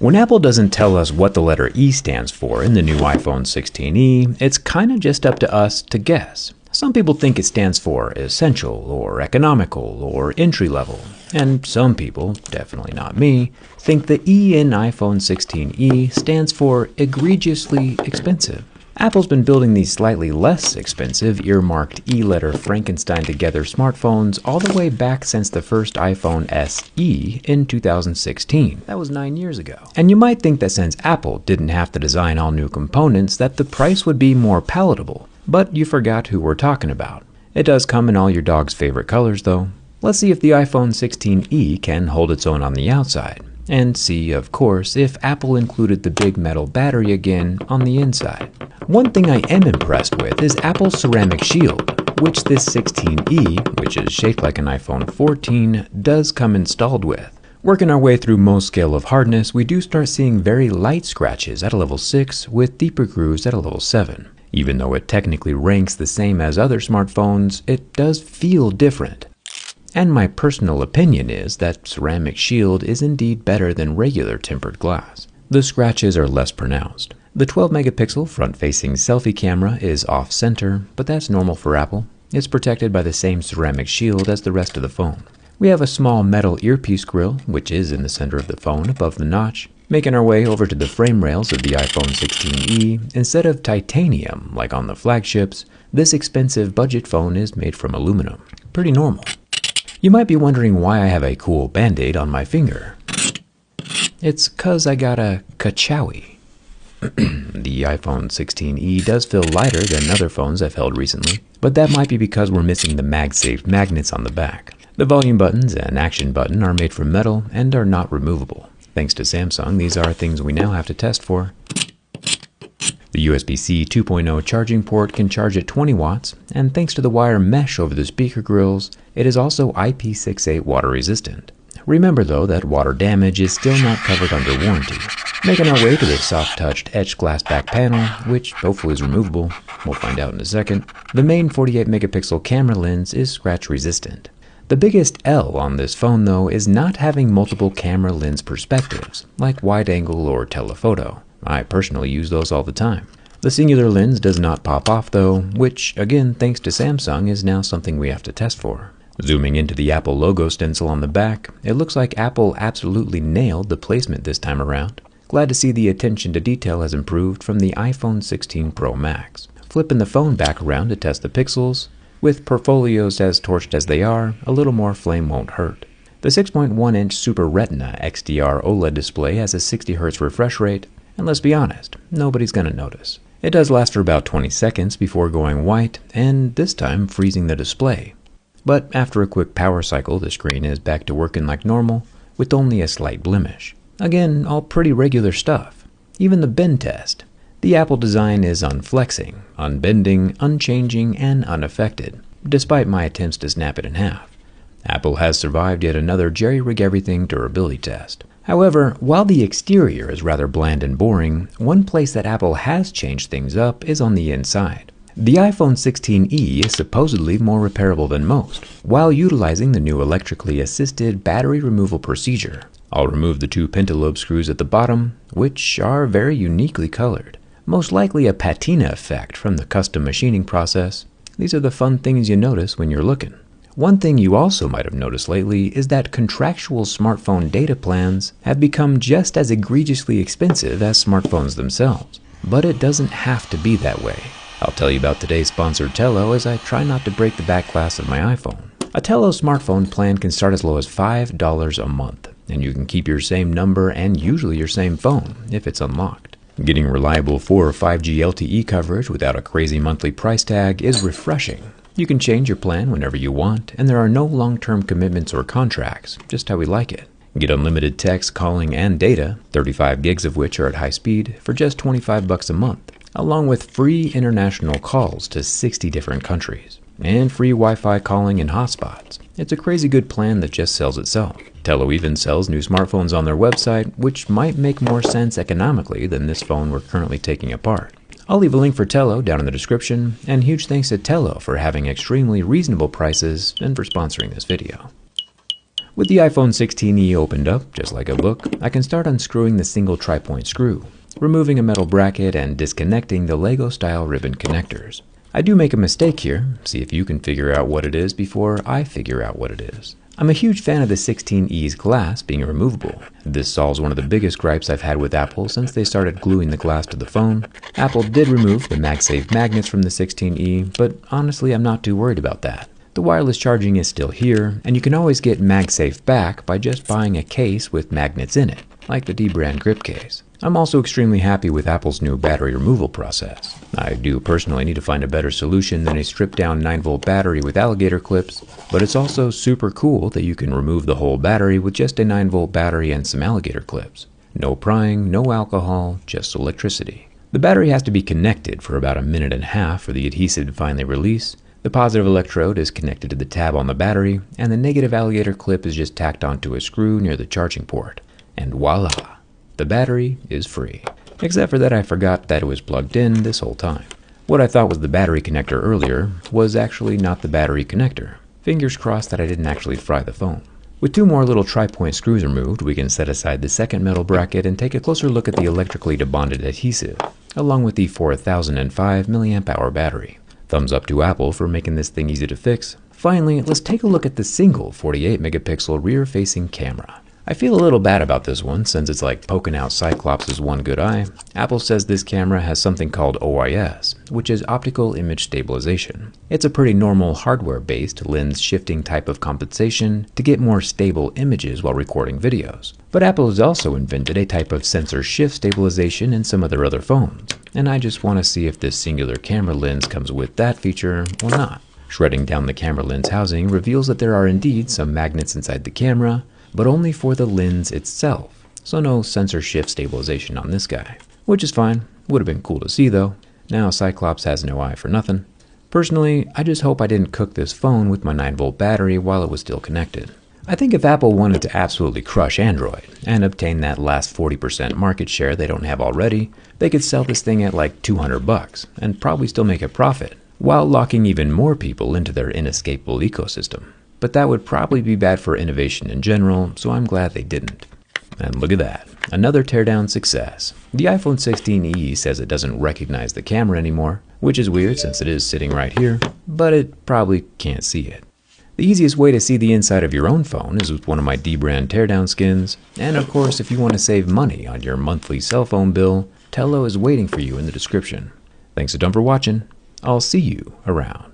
When Apple doesn't tell us what the letter E stands for in the new iPhone 16e, it's kinda just up to us to guess. Some people think it stands for essential or economical or entry level, and some people, definitely not me, think the E in iPhone 16e stands for egregiously expensive. Apple's been building these slightly less expensive earmarked E-letter Frankenstein-together smartphones all the way back since the first iPhone SE in 2016. That was 9 years ago. And you might think that since Apple didn't have to design all new components that the price would be more palatable, but you forgot who we're talking about. It does come in all your dog's favorite colors though. Let's see if the iPhone 16e can hold its own on the outside. And see, of course, if Apple included the big metal battery again on the inside. One thing I am impressed with is Apple's ceramic shield, which this 16e, which is shaped like an iPhone 14, does come installed with. Working our way through most scale of hardness, we do start seeing very light scratches at a level 6 with deeper grooves at a level 7. Even though it technically ranks the same as other smartphones, it does feel different. And my personal opinion is that ceramic shield is indeed better than regular tempered glass. The scratches are less pronounced. The 12-megapixel front-facing selfie camera is off-center, but that's normal for Apple. It's protected by the same ceramic shield as the rest of the phone. We have a small metal earpiece grill, which is in the center of the phone above the notch. Making our way over to the frame rails of the iPhone 16e, instead of titanium like on the flagships, this expensive budget phone is made from aluminum. Pretty normal. You might be wondering why I have a cool band-aid on my finger. It's 'cause I got a kachowie. The iPhone 16e does feel lighter than other phones I've held recently, but that might be because we're missing the MagSafe magnets on the back. The volume buttons and action button are made from metal and are not removable. Thanks to Samsung, these are things we now have to test for. The USB-C 2.0 charging port can charge at 20 watts, and thanks to the wire mesh over the speaker grills, it is also IP68 water resistant. Remember though that water damage is still not covered under warranty. Making our way to the soft-touched etched glass back panel, which hopefully is removable, we'll find out in a second. The main 48-megapixel camera lens is scratch resistant. The biggest L on this phone though is not having multiple camera lens perspectives, like wide angle or telephoto. I personally use those all the time. The singular lens does not pop off though, which again thanks to Samsung is now something we have to test for. Zooming into the Apple logo stencil on the back, it looks like Apple absolutely nailed the placement this time around. Glad to see the attention to detail has improved from the iPhone 16 Pro Max. Flipping the phone back around to test the pixels, with portfolios as torched as they are, a little more flame won't hurt. The 6.1-inch Super Retina XDR OLED display has a 60Hz refresh rate, and let's be honest, nobody's gonna notice. It does last for about 20 seconds before going white, and this time freezing the display. But after a quick power cycle, the screen is back to working like normal, with only a slight blemish. Again, all pretty regular stuff. Even the bend test. The Apple design is unflexing, unbending, unchanging, and unaffected, despite my attempts to snap it in half. Apple has survived yet another jerry-rig-everything durability test. However, while the exterior is rather bland and boring, one place that Apple has changed things up is on the inside. The iPhone 16e is supposedly more repairable than most, while utilizing the new electrically assisted battery removal procedure. I'll remove the 2 pentalobe screws at the bottom, which are very uniquely colored. Most likely a patina effect from the custom machining process. These are the fun things you notice when you're looking. One thing you also might have noticed lately is that contractual smartphone data plans have become just as egregiously expensive as smartphones themselves. But it doesn't have to be that way. I'll tell you about today's sponsor Tello as I try not to break the back glass of my iPhone. A Tello smartphone plan can start as low as $5 a month, and you can keep your same number and usually your same phone if it's unlocked. Getting reliable 4 or 5G LTE coverage without a crazy monthly price tag is refreshing. You can change your plan whenever you want, and there are no long-term commitments or contracts, just how we like it. Get unlimited text, calling, and data, 35 gigs of which are at high speed, for just $25 a month, along with free international calls to 60 different countries, and free Wi-Fi calling and hotspots. It's a crazy good plan that just sells itself. Tello even sells new smartphones on their website, which might make more sense economically than this phone we're currently taking apart. I'll leave a link for Tello down in the description, and huge thanks to Tello for having extremely reasonable prices and for sponsoring this video. With the iPhone 16e opened up, just like a book, I can start unscrewing the single tri-point screw, removing a metal bracket and disconnecting the Lego-style ribbon connectors. I do make a mistake here. See if you can figure out what it is before I figure out what it is. I'm a huge fan of the 16e's glass being removable. This solves one of the biggest gripes I've had with Apple since they started gluing the glass to the phone. Apple did remove the MagSafe magnets from the 16e, but honestly I'm not too worried about that. The wireless charging is still here, and you can always get MagSafe back by just buying a case with magnets in it, like the D-brand grip case. I'm also extremely happy with Apple's new battery removal process. I do personally need to find a better solution than a stripped-down 9-volt battery with alligator clips, but it's also super cool that you can remove the whole battery with just a 9-volt battery and some alligator clips. No prying, no alcohol, just electricity. The battery has to be connected for about a minute and a half for the adhesive to finally release. The positive electrode is connected to the tab on the battery, and the negative alligator clip is just tacked onto a screw near the charging port. And voila! The battery is free. Except for that I forgot that it was plugged in this whole time. What I thought was the battery connector earlier was actually not the battery connector. Fingers crossed that I didn't actually fry the phone. With 2 more little tri-point screws removed, we can set aside the second metal bracket and take a closer look at the electrically debonded adhesive, along with the 4005 mAh battery. Thumbs up to Apple for making this thing easy to fix. Finally, let's take a look at the single 48 megapixel rear-facing camera. I feel a little bad about this one since it's like poking out Cyclops' one good eye. Apple says this camera has something called OIS, which is optical image stabilization. It's a pretty normal hardware-based lens shifting type of compensation to get more stable images while recording videos. But Apple has also invented a type of sensor shift stabilization in some of their other phones, and I just want to see if this singular camera lens comes with that feature or not. Shredding down the camera lens housing reveals that there are indeed some magnets inside the camera, but only for the lens itself, so no sensor shift stabilization on this guy. Which is fine, would have been cool to see though. Now Cyclops has no eye for nothing. Personally, I just hope I didn't cook this phone with my 9-volt battery while it was still connected. I think if Apple wanted to absolutely crush Android and obtain that last 40% market share they don't have already, they could sell this thing at like $200 and probably still make a profit, while locking even more people into their inescapable ecosystem. But that would probably be bad for innovation in general, so I'm glad they didn't. And look at that, another teardown success. The iPhone 16e says it doesn't recognize the camera anymore, which is weird since it is sitting right here, but it probably can't see it. The easiest way to see the inside of your own phone is with one of my D-brand teardown skins, and of course if you want to save money on your monthly cell phone bill, Tello is waiting for you in the description. Thanks a ton for watching, I'll see you around.